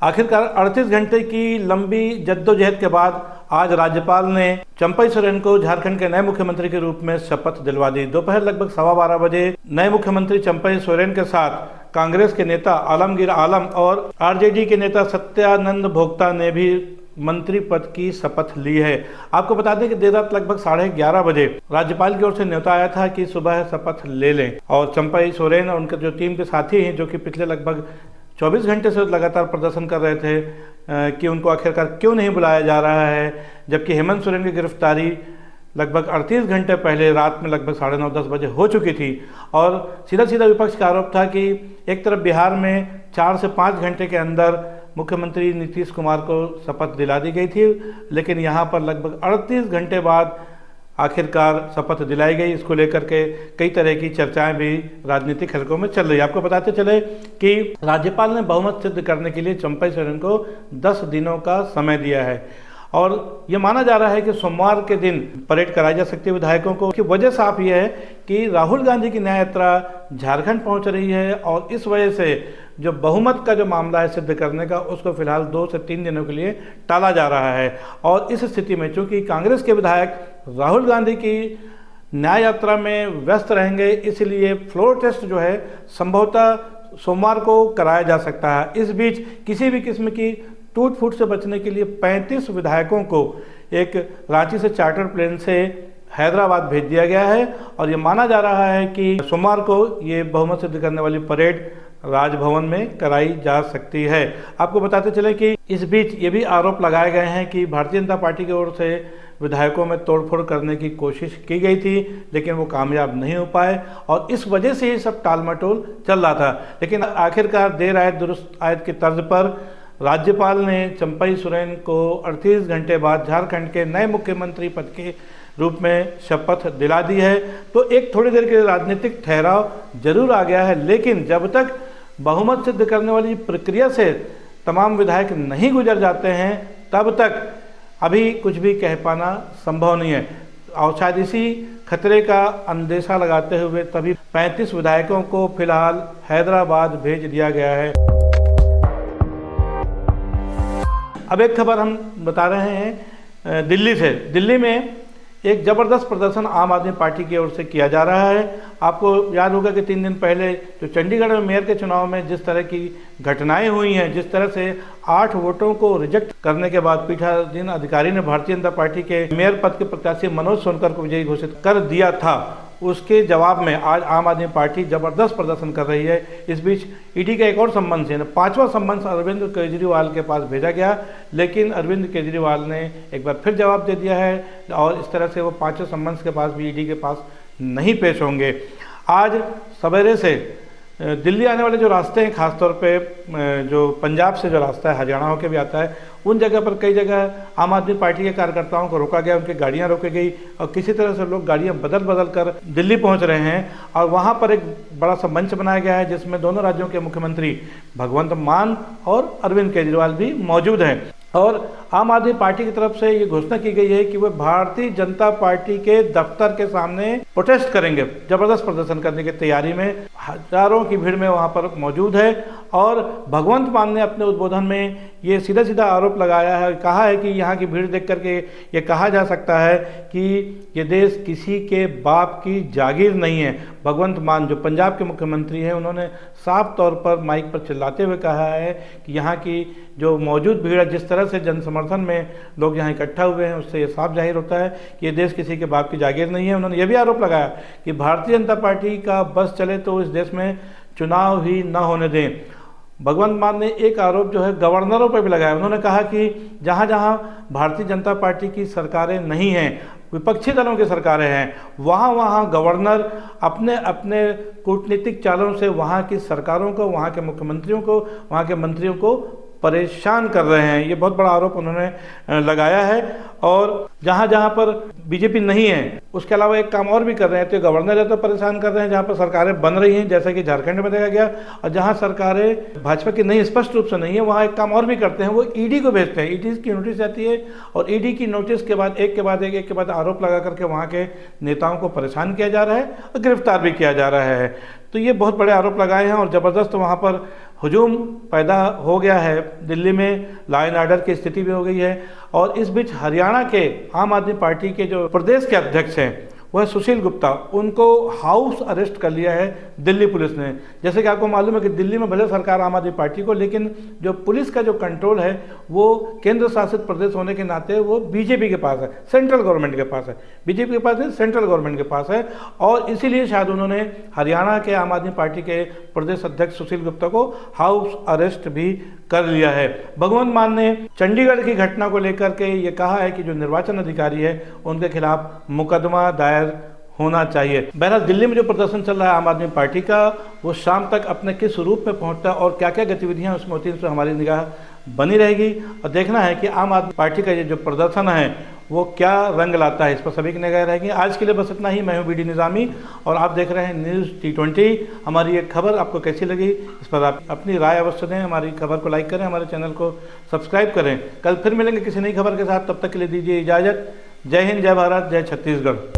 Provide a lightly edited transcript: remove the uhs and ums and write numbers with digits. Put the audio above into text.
आखिरकार 38 घंटे की लंबी जद्दोजहद के बाद आज राज्यपाल ने चंपई सोरेन को झारखंड के नए मुख्यमंत्री के रूप में शपथ दिलवा दी। दोपहर लगभग 12:15 बजे नए मुख्यमंत्री चंपई सोरेन के साथ कांग्रेस के नेता आलमगीर आलम और आरजेडी के नेता सत्यानंद भोक्ता ने भी मंत्री पद की शपथ ली है। आपको बता दें कि देर रात लगभग 11:30 बजे राज्यपाल की ओर से न्योता आया था कि सुबह शपथ ले लें और चंपई सोरेन और उनके जो टीम के साथी हैं, जो कि पिछले लगभग 24 घंटे से लगातार प्रदर्शन कर रहे थे कि उनको आखिरकार क्यों नहीं बुलाया जा रहा है, जबकि हेमंत सोरेन की गिरफ्तारी लगभग 38 घंटे पहले रात में लगभग 9:30-10 बजे हो चुकी थी। और सीधा सीधा विपक्ष का आरोप था कि एक तरफ बिहार में 4 से 5 घंटे के अंदर मुख्यमंत्री नीतीश कुमार को शपथ दिला दी गई थी, लेकिन यहाँ पर लगभग 38 घंटे बाद आखिरकार शपथ दिलाई गई। इसको लेकर के कई तरह की चर्चाएं भी राजनीतिक हलकों में चल रही है। आपको बताते चले कि राज्यपाल ने बहुमत सिद्ध करने के लिए चंपई सोरेन को 10 दिनों का समय दिया है और ये माना जा रहा है कि सोमवार के दिन परेड कराई जा सकती है विधायकों को। की वजह साफ ये है कि राहुल गांधी की न्याय यात्रा झारखंड पहुंच रही है और इस वजह से जो बहुमत का जो मामला है सिद्ध करने का, उसको फिलहाल 2 से 3 दिनों के लिए टाला जा रहा है। और इस स्थिति में चूंकि कांग्रेस के विधायक राहुल गांधी की न्याय यात्रा में व्यस्त रहेंगे, इसलिए फ्लोर टेस्ट जो है संभवतः सोमवार को कराया जा सकता है। इस बीच किसी भी किस्म की टूट फूट से बचने के लिए 35 विधायकों को एक रांची से चार्टर प्लेन से हैदराबाद भेज दिया गया है और ये माना जा रहा है कि सोमवार को ये बहुमत सिद्ध करने वाली परेड राजभवन में कराई जा सकती है। आपको बताते चले कि इस बीच ये भी आरोप लगाए गए हैं कि भारतीय जनता पार्टी की ओर से विधायकों में तोड़फोड़ करने की कोशिश की गई थी, लेकिन वो कामयाब नहीं हो पाए और इस वजह से ये सब टालमटोल चल रहा था। लेकिन आखिरकार देर आयत दुरुस्त आयत की तर्ज पर राज्यपाल ने चंपई सोरेन को 38 घंटे बाद झारखंड के नए मुख्यमंत्री पद के रूप में शपथ दिला दी है। तो एक थोड़ी देर के राजनीतिक ठहराव जरूर आ गया है, लेकिन जब तक बहुमत सिद्ध करने वाली प्रक्रिया से तमाम विधायक नहीं गुजर जाते हैं, तब तक अभी कुछ भी कह पाना संभव नहीं है। और शायद इसी खतरे का अंदेशा लगाते हुए तभी 35 विधायकों को फिलहाल हैदराबाद भेज दिया गया है। अब एक खबर हम बता रहे हैं दिल्ली से। दिल्ली में एक ज़बरदस्त प्रदर्शन आम आदमी पार्टी की ओर से किया जा रहा है। आपको याद होगा कि 3 दिन पहले जो चंडीगढ़ में मेयर के चुनाव में जिस तरह की घटनाएं हुई हैं, जिस तरह से 8 वोटों को रिजेक्ट करने के बाद पीठासीन अधिकारी ने भारतीय जनता पार्टी के मेयर पद के प्रत्याशी मनोज सोनकर को विजयी घोषित कर दिया था, उसके जवाब में आज आम आदमी पार्टी जबरदस्त प्रदर्शन कर रही है। इस बीच ईडी का एक और सम्मन से 5वां सम्मन अरविंद केजरीवाल के पास भेजा गया, लेकिन अरविंद केजरीवाल ने एक बार फिर जवाब दे दिया है और इस तरह से वो 5वें सम्मन के पास भी ईडी के पास नहीं पेश होंगे। आज सवेरे से दिल्ली आने वाले जो रास्ते हैं, खासतौर पे जो पंजाब से जो रास्ता है, हरियाणा होकर भी आता है, उन जगह पर कई जगह आम आदमी पार्टी के कार्यकर्ताओं को रोका गया, उनकी गाड़ियां रोकी गई और किसी तरह से लोग गाड़ियां बदल बदल कर दिल्ली पहुंच रहे हैं। और वहां पर एक बड़ा सा मंच बनाया गया है जिसमें दोनों राज्यों के मुख्यमंत्री भगवंत मान और अरविंद केजरीवाल भी मौजूद हैं। और आम आदमी पार्टी की तरफ से ये घोषणा की गई है कि वह भारतीय जनता पार्टी के दफ्तर के सामने प्रोटेस्ट करेंगे। जबरदस्त प्रदर्शन करने की तैयारी में हजारों की भीड़ में वहां पर मौजूद है। और भगवंत मान ने अपने उद्बोधन में ये सीधा सीधा आरोप लगाया है, कहा है कि यहाँ की भीड़ देख करके ये कहा जा सकता है कि ये देश किसी के बाप की जागीर नहीं है। भगवंत मान जो पंजाब के मुख्यमंत्री हैं, उन्होंने साफ तौर पर माइक पर चिल्लाते हुए कहा है कि यहाँ की जो मौजूद भीड़ है, जिस तरह से जन समर्थन में लोग यहाँ इकट्ठा हुए हैं, उससे ये साफ जाहिर होता है कि ये देश किसी के बाप की जागीर नहीं है। उन्होंने ये भी आरोप लगाया कि भारतीय जनता पार्टी का बस चले तो इस देश में चुनाव ही न होने दें। भगवंत मान ने एक आरोप जो है गवर्नरों पर भी लगाया। उन्होंने कहा कि जहाँ जहाँ भारतीय जनता पार्टी की सरकारें नहीं हैं, विपक्षी दलों की सरकारें हैं, वहाँ गवर्नर अपने अपने कूटनीतिक चालों से वहाँ की सरकारों को, वहाँ के मुख्यमंत्रियों को, वहाँ के मंत्रियों को परेशान कर रहे हैं। ये बहुत बड़ा आरोप उन्होंने लगाया है। और जहाँ जहाँ पर बीजेपी नहीं है, उसके अलावा एक काम और भी कर रहे हैं। तो गवर्नर है तो परेशान कर रहे हैं, जहाँ पर सरकारें बन रही हैं, जैसे कि झारखंड में देखा गया, और जहाँ सरकारें भाजपा की नहीं, स्पष्ट रूप से नहीं है, वहाँ एक काम और भी करते हैं, वो ईडी को भेजते हैं। ईडी की नोटिस आती है और ईडी की नोटिस के बाद एक के बाद आरोप लगा करके वहाँ के नेताओं को परेशान किया जा रहा है और गिरफ्तार भी किया जा रहा है। तो ये बहुत बड़े आरोप लगाए हैं और ज़बरदस्त वहाँ पर हुजूम पैदा हो गया है, दिल्ली में लॉ एंड ऑर्डर की स्थिति भी हो गई है। और इस बीच हरियाणा के आम आदमी पार्टी के जो प्रदेश के अध्यक्ष हैं वह सुशील गुप्ता, उनको हाउस अरेस्ट कर लिया है दिल्ली पुलिस ने। जैसे कि आपको मालूम है कि दिल्ली में भले सरकार आम आदमी पार्टी को, लेकिन जो पुलिस का जो कंट्रोल है वो केंद्र शासित प्रदेश होने के नाते वो बीजेपी के पास है, सेंट्रल गवर्नमेंट के पास है, बीजेपी के पास नहीं, सेंट्रल गवर्नमेंट के पास है। और इसीलिए शायद उन्होंने हरियाणा के आम आदमी पार्टी के प्रदेश अध्यक्ष सुशील गुप्ता को हाउस अरेस्ट भी कर लिया है। भगवंत मान ने चंडीगढ़ की घटना को लेकर के ये कहा है कि जो निर्वाचन अधिकारी है उनके खिलाफ मुकदमा दायर होना चाहिए। बहरहाल दिल्ली में जो प्रदर्शन चल रहा है आम आदमी पार्टी का, वो शाम तक अपने किस रूप में पहुंचता है और क्या क्या गतिविधियां उसमें होती हैं, इस पर हमारी निगाह बनी रहेगी। और देखना है कि आम आदमी पार्टी का ये जो प्रदर्शन है वो क्या रंग लाता है, इस पर सभी की निगाह रहेगी। आज के लिए बस इतना ही। मैं हूं बीडी निज़ामी और आप देख रहे हैं न्यूज़ T20। हमारी एक खबर आपको कैसी लगी, इस पर आप अपनी राय अवश्य दें। हमारी खबर को लाइक करें, हमारे चैनल को सब्सक्राइब करें। कल फिर मिलेंगे किसी नई खबर के साथ, तब तक के लिए दीजिए इजाज़त। जय हिंद, जय भारत, जय छत्तीसगढ़।